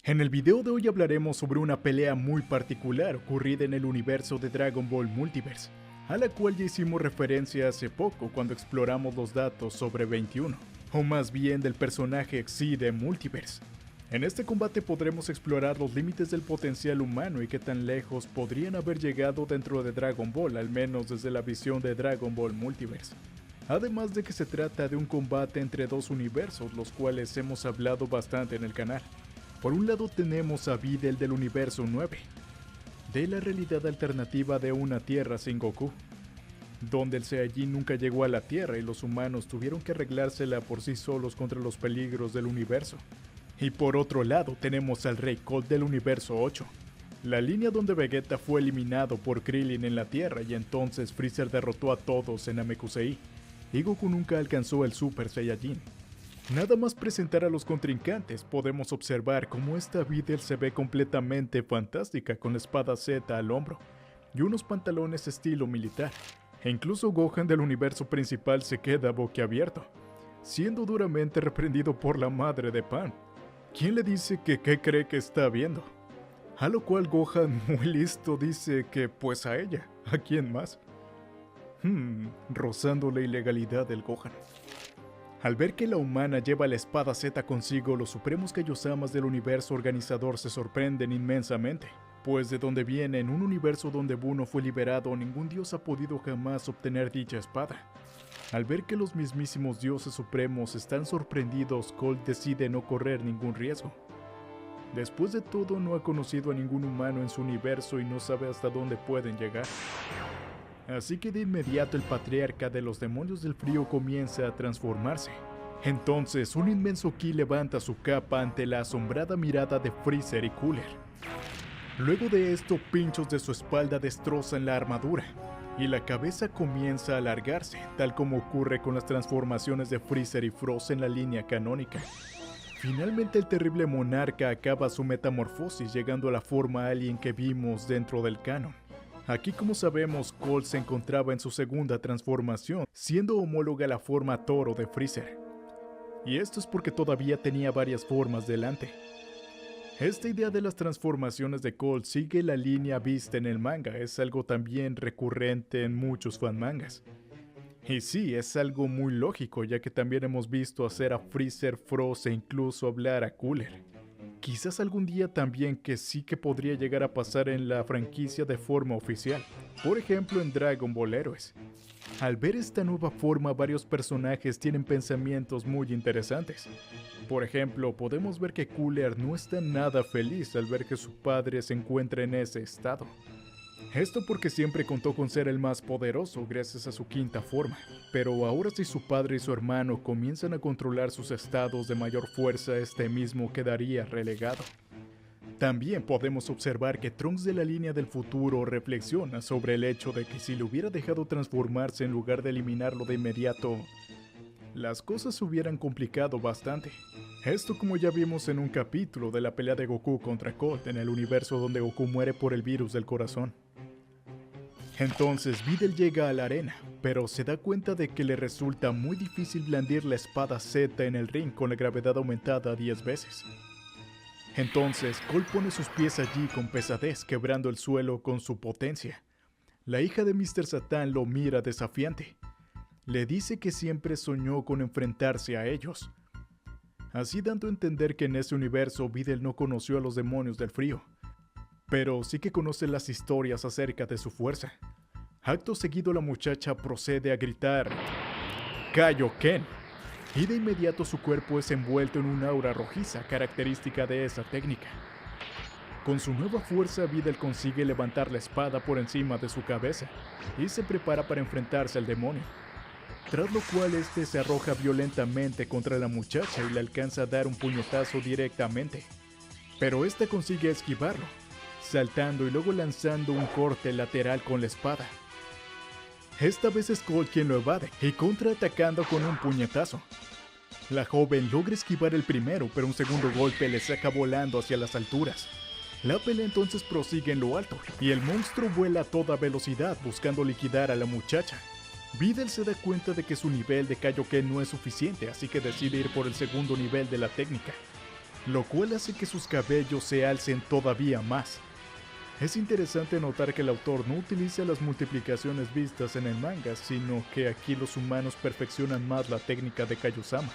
En el video de hoy hablaremos sobre una pelea muy particular ocurrida en el universo de Dragon Ball Multiverse, a la cual ya hicimos referencia hace poco cuando exploramos los datos sobre 21, o más bien del personaje Xi de Multiverse. En este combate podremos explorar los límites del potencial humano y qué tan lejos podrían haber llegado dentro de Dragon Ball, al menos desde la visión de Dragon Ball Multiverse. Además de que se trata de un combate entre dos universos, los cuales hemos hablado bastante en el canal. Por un lado tenemos a Videl del universo 9, de la realidad alternativa de una Tierra sin Goku, donde el Saiyajin nunca llegó a la Tierra y los humanos tuvieron que arreglársela por sí solos contra los peligros del universo. Y por otro lado tenemos al Rey Cold del universo 8, la línea donde Vegeta fue eliminado por Krillin en la Tierra y entonces Freezer derrotó a todos en Namekusei, y Goku nunca alcanzó el Super Saiyajin. Nada más presentar a los contrincantes, podemos observar cómo esta Videl se ve completamente fantástica con la espada Z al hombro y unos pantalones estilo militar. E incluso Gohan del universo principal se queda boquiabierto, siendo duramente reprendido por la madre de Pan, quien le dice que qué cree que está viendo. A lo cual Gohan, muy listo, dice que pues a ella, ¿a quién más? Rozando la ilegalidad del Gohan. Al ver que la humana lleva la espada Z consigo, los supremos Kaiosamas del universo organizador se sorprenden inmensamente, pues de donde viene, en un universo donde Buu no fue liberado, ningún dios ha podido jamás obtener dicha espada. Al ver que los mismísimos dioses supremos están sorprendidos, Cold decide no correr ningún riesgo. Después de todo, no ha conocido a ningún humano en su universo y no sabe hasta dónde pueden llegar. Así que de inmediato el patriarca de los demonios del frío comienza a transformarse. Entonces un inmenso ki levanta su capa ante la asombrada mirada de Freezer y Cooler. Luego de esto, pinchos de su espalda destrozan la armadura, y la cabeza comienza a alargarse, tal como ocurre con las transformaciones de Freezer y Frost en la línea canónica. Finalmente el terrible monarca acaba su metamorfosis llegando a la forma alien que vimos dentro del canon. Aquí, como sabemos, Cold se encontraba en su segunda transformación, siendo homóloga a la forma toro de Freezer. Y esto es porque todavía tenía varias formas delante. Esta idea de las transformaciones de Cold sigue la línea vista en el manga, es algo también recurrente en muchos fanmangas. Y sí, es algo muy lógico, ya que también hemos visto hacer a Freezer, Frost e incluso hablar a Cooler. Quizás algún día también que sí que podría llegar a pasar en la franquicia de forma oficial, por ejemplo en Dragon Ball Heroes. Al ver esta nueva forma, varios personajes tienen pensamientos muy interesantes. Por ejemplo, podemos ver que Cooler no está nada feliz al ver que su padre se encuentra en ese estado. Esto porque siempre contó con ser el más poderoso gracias a su quinta forma, pero ahora si su padre y su hermano comienzan a controlar sus estados de mayor fuerza, este mismo quedaría relegado. También podemos observar que Trunks de la línea del futuro reflexiona sobre el hecho de que si le hubiera dejado transformarse en lugar de eliminarlo de inmediato, las cosas se hubieran complicado bastante. Esto como ya vimos en un capítulo de la pelea de Goku contra Cold en el universo donde Goku muere por el virus del corazón. Entonces Videl llega a la arena, pero se da cuenta de que le resulta muy difícil blandir la espada Z en el ring con la gravedad aumentada 10 veces. Entonces Cold pone sus pies allí con pesadez, quebrando el suelo con su potencia. La hija de Mr. Satan lo mira desafiante. Le dice que siempre soñó con enfrentarse a ellos, así dando a entender que en ese universo Videl no conoció a los demonios del frío, pero sí que conoce las historias acerca de su fuerza. Acto seguido la muchacha procede a gritar Kaioken, y de inmediato su cuerpo es envuelto en un aura rojiza característica de esa técnica. Con su nueva fuerza, Videl consigue levantar la espada por encima de su cabeza y se prepara para enfrentarse al demonio. Tras lo cual este se arroja violentamente contra la muchacha y le alcanza a dar un puñetazo directamente, pero esta consigue esquivarlo, saltando y luego lanzando un corte lateral con la espada. Esta vez es Cold quien lo evade y contraatacando con un puñetazo. La joven logra esquivar el primero, pero un segundo golpe le saca volando hacia las alturas. La pelea entonces prosigue en lo alto y el monstruo vuela a toda velocidad buscando liquidar a la muchacha. Videl se da cuenta de que su nivel de Kaioken no es suficiente, así que decide ir por el segundo nivel de la técnica. lo cual hace que sus cabellos se alcen todavía más. Es interesante notar que el autor no utiliza las multiplicaciones vistas en el manga, sino que aquí los humanos perfeccionan más la técnica de Kaiosama,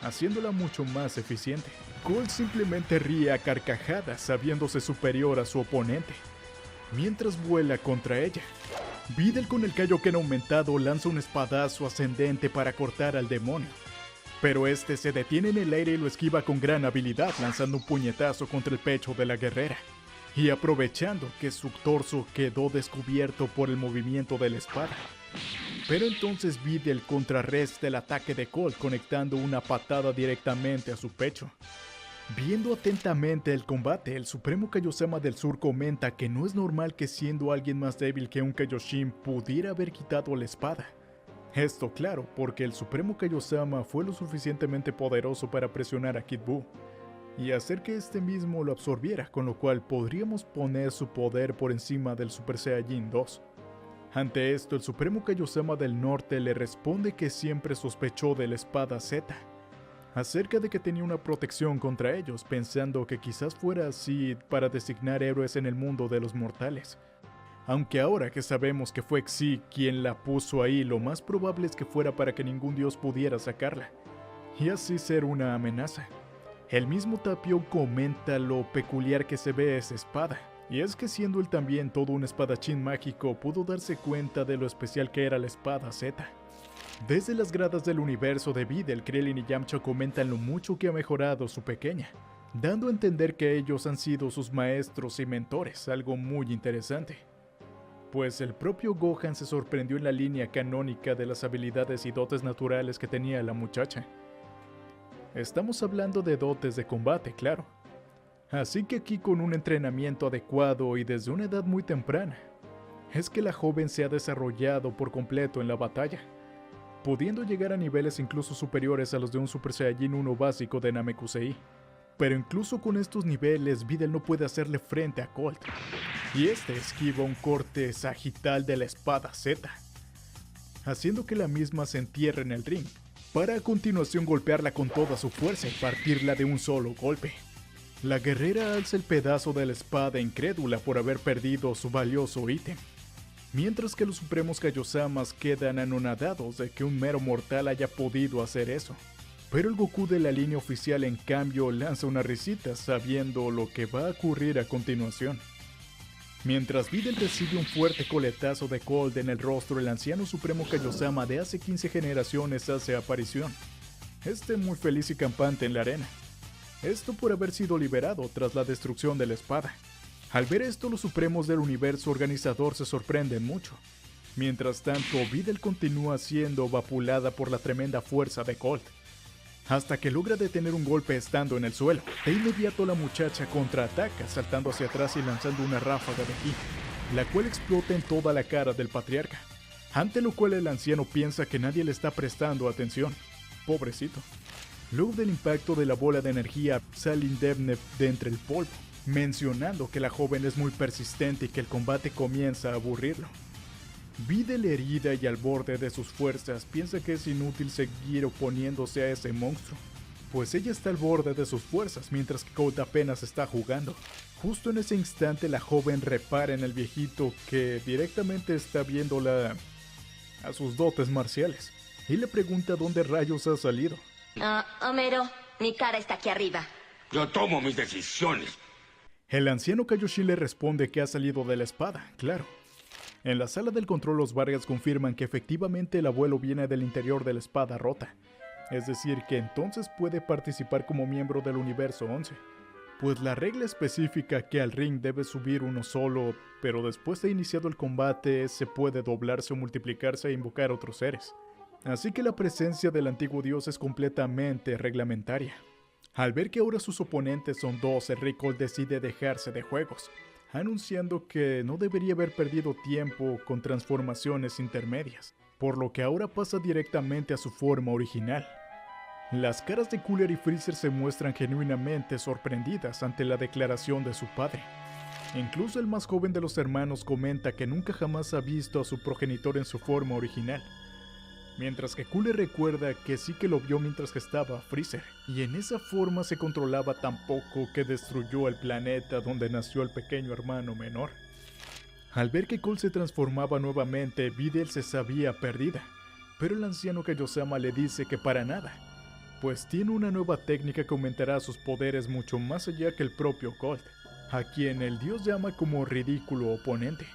haciéndola mucho más eficiente. Colt simplemente ríe a carcajadas sabiéndose superior a su oponente, mientras vuela contra ella. Videl, con el Kaioken aumentado, lanza un espadazo ascendente para cortar al demonio, pero este se detiene en el aire y lo esquiva con gran habilidad, lanzando un puñetazo contra el pecho de la guerrera, y aprovechando que su torso quedó descubierto por el movimiento de la espada. Pero entonces Videl contrarresta el ataque de Colt conectando una patada directamente a su pecho. Viendo atentamente el combate, el Supremo Kaiosama del Sur comenta que no es normal que, siendo alguien más débil que un Kaioshin, pudiera haber quitado la espada. Esto claro, porque el Supremo Kaiosama fue lo suficientemente poderoso para presionar a Kid Buu y hacer que este mismo lo absorbiera, con lo cual podríamos poner su poder por encima del Super Saiyajin 2. Ante esto, el Supremo Kaiosama del Norte le responde que siempre sospechó de la espada Z, acerca de que tenía una protección contra ellos, pensando que quizás fuera así para designar héroes en el mundo de los mortales. Aunque ahora que sabemos que fue Xi quien la puso ahí, lo más probable es que fuera para que ningún dios pudiera sacarla, y así ser una amenaza. El mismo Tapio comenta lo peculiar que se ve esa espada, y es que siendo él también todo un espadachín mágico, pudo darse cuenta de lo especial que era la espada Z. Desde las gradas del universo de Videl, Krillin y Yamcha comentan lo mucho que ha mejorado su pequeña, dando a entender que ellos han sido sus maestros y mentores, algo muy interesante. Pues el propio Gohan se sorprendió en la línea canónica de las habilidades y dotes naturales que tenía la muchacha. Estamos hablando de dotes de combate, claro. Así que aquí, con un entrenamiento adecuado y desde una edad muy temprana, es que la joven se ha desarrollado por completo en la batalla, pudiendo llegar a niveles incluso superiores a los de un Super Saiyajin 1 básico de Namekusei. Pero incluso con estos niveles, Videl no puede hacerle frente a Colt, y este esquiva un corte sagital de la espada Z, haciendo que la misma se entierre en el ring, para a continuación golpearla con toda su fuerza y partirla de un solo golpe. La guerrera alza el pedazo de la espada incrédula por haber perdido su valioso ítem, mientras que los Supremos Kaiosamas quedan anonadados de que un mero mortal haya podido hacer eso. Pero el Goku de la línea oficial, en cambio, lanza una risita sabiendo lo que va a ocurrir a continuación. Mientras Videl recibe un fuerte coletazo de Colt en el rostro, el anciano Supremo Kaiosama de hace 15 generaciones hace aparición, muy feliz y campante en la arena. Esto por haber sido liberado tras la destrucción de la espada. Al ver esto, los Supremos del Universo Organizador se sorprenden mucho. Mientras tanto, Videl continúa siendo vapulada por la tremenda fuerza de Colt, hasta que logra detener un golpe estando en el suelo. De inmediato la muchacha contraataca, saltando hacia atrás y lanzando una ráfaga de ki, la cual explota en toda la cara del patriarca, ante lo cual el anciano piensa que nadie le está prestando atención. Pobrecito. Luego del impacto de la bola de energía, sale indemne de entre el polvo, mencionando que la joven es muy persistente y que el combate comienza a aburrirlo. Videl, herida y al borde de sus fuerzas, piensa que es inútil seguir oponiéndose a ese monstruo, pues ella está al borde de sus fuerzas mientras que Colt apenas está jugando. Justo en ese instante, la joven repara en el viejito, que directamente está viéndola a sus dotes marciales, y le pregunta dónde rayos ha salido. Homero, mi cara está aquí arriba. Yo tomo mis decisiones. El anciano Kaioshin le responde que ha salido de la espada, claro. En la sala del control, los Vargas confirman que efectivamente el abuelo viene del interior de la espada rota, es decir, que entonces puede participar como miembro del Universo 11, pues la regla específica que al ring debe subir uno solo, pero después de iniciado el combate se puede doblarse o multiplicarse e invocar otros seres. Así que la presencia del antiguo dios es completamente reglamentaria. Al ver que ahora sus oponentes son dos, el Rey Colt decide dejarse de juegos, anunciando que no debería haber perdido tiempo con transformaciones intermedias, por lo que ahora pasa directamente a su forma original. Las caras de Cooler y Freezer se muestran genuinamente sorprendidas ante la declaración de su padre. Incluso el más joven de los hermanos comenta que nunca jamás ha visto a su progenitor en su forma original, mientras que Cooler recuerda que sí que lo vio mientras gestaba a Freezer, y en esa forma se controlaba tan poco que destruyó el planeta donde nació el pequeño hermano menor. Al ver que Cold se transformaba nuevamente, Videl se sabía perdida, pero el anciano Kaiosama le dice que para nada, pues tiene una nueva técnica que aumentará sus poderes mucho más allá que el propio Cold, a quien el dios llama como ridículo oponente,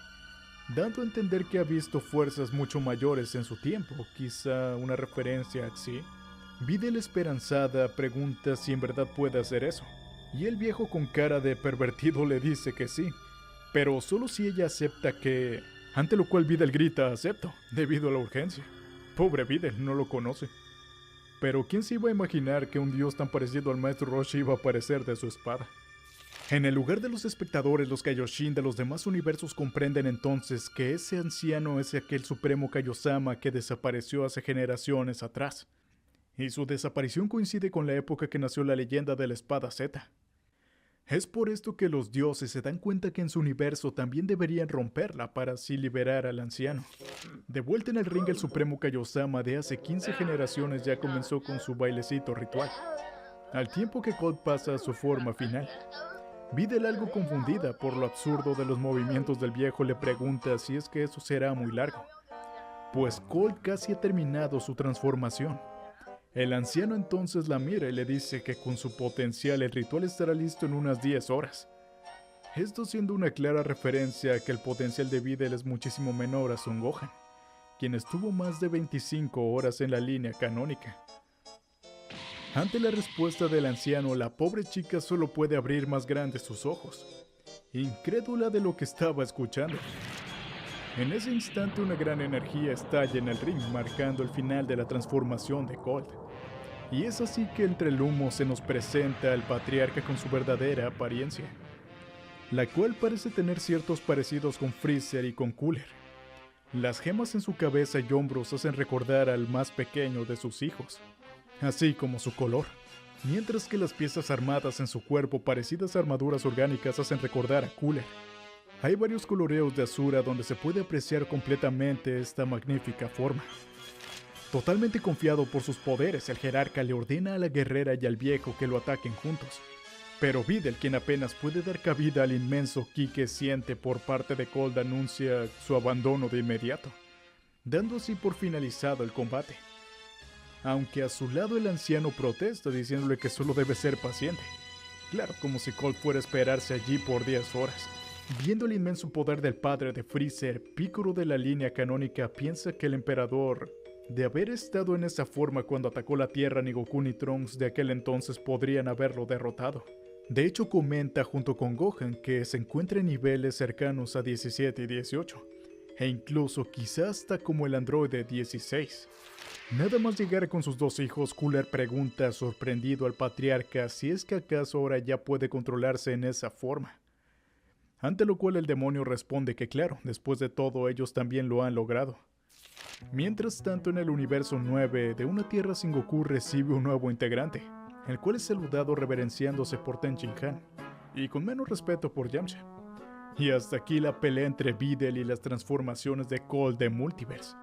dando a entender que ha visto fuerzas mucho mayores en su tiempo, quizá una referencia a Xi. Videl esperanzada pregunta si en verdad puede hacer eso, y el viejo con cara de pervertido le dice que sí, pero solo si ella acepta que... Ante lo cual Videl grita acepto, debido a la urgencia. Pobre Videl, no lo conoce. Pero ¿quién se iba a imaginar que un dios tan parecido al maestro Roshi iba a aparecer de su espada? En el lugar de los espectadores, los Kaioshin de los demás universos comprenden entonces que ese anciano es aquel supremo Kaiosama que desapareció hace generaciones atrás. Y su desaparición coincide con la época que nació la leyenda de la espada Z. Es por esto que los dioses se dan cuenta que en su universo también deberían romperla para así liberar al anciano. De vuelta en el ring, el supremo Kaiosama de hace 15 generaciones ya comenzó con su bailecito ritual, al tiempo que Cold pasa a su forma final. Videl, algo confundida por lo absurdo de los movimientos del viejo, le pregunta si es que eso será muy largo, pues Cold casi ha terminado su transformación. El anciano entonces la mira y le dice que con su potencial el ritual estará listo en unas 10 horas. Esto siendo una clara referencia a que el potencial de Videl es muchísimo menor a Son Gohan, quien estuvo más de 25 horas en la línea canónica. Ante la respuesta del anciano, la pobre chica solo puede abrir más grandes sus ojos, incrédula de lo que estaba escuchando. En ese instante una gran energía estalla en el ring, marcando el final de la transformación de Cold. Y es así que entre el humo se nos presenta al patriarca con su verdadera apariencia, la cual parece tener ciertos parecidos con Freezer y con Cooler. Las gemas en su cabeza y hombros hacen recordar al más pequeño de sus hijos, así como su color, mientras que las piezas armadas en su cuerpo parecidas a armaduras orgánicas hacen recordar a Cooler. Hay varios coloreos de Asura donde se puede apreciar completamente esta magnífica forma. Totalmente confiado por sus poderes, el jerarca le ordena a la guerrera y al viejo que lo ataquen juntos. Pero Videl, quien apenas puede dar cabida al inmenso ki que siente por parte de Cold, anuncia su abandono de inmediato, dando así por finalizado el combate. Aunque a su lado el anciano protesta diciéndole que solo debe ser paciente. Claro, como si Cold fuera a esperarse allí por 10 horas. Viendo el inmenso poder del padre de Freezer, Piccolo de la línea canónica piensa que el emperador, de haber estado en esa forma cuando atacó la Tierra, ni Goku ni Trunks de aquel entonces podrían haberlo derrotado. De hecho, comenta junto con Gohan que se encuentra en niveles cercanos a 17 y 18, e incluso quizás hasta como el androide 16. Nada más llegar con sus dos hijos, Cooler pregunta sorprendido al patriarca si es que acaso ahora ya puede controlarse en esa forma. Ante lo cual el demonio responde que claro, después de todo ellos también lo han logrado. Mientras tanto, en el universo 9 de Una Tierra sin Goku recibe un nuevo integrante, el cual es saludado reverenciándose por Ten Shin Han, y con menos respeto por Yamcha. Y hasta aquí la pelea entre Videl y las transformaciones de Cold de Multiverse.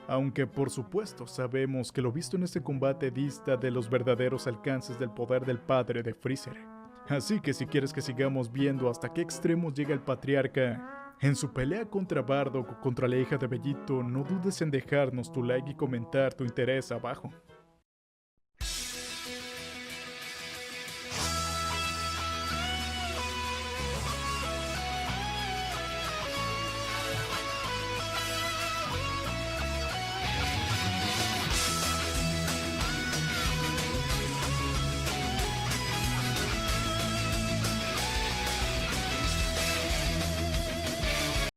Aunque por supuesto sabemos que lo visto en este combate dista de los verdaderos alcances del poder del padre de Freezer. Así que si quieres que sigamos viendo hasta qué extremos llega el patriarca en su pelea contra Bardock o contra la hija de Bellito, no dudes en dejarnos tu like y comentar tu interés abajo.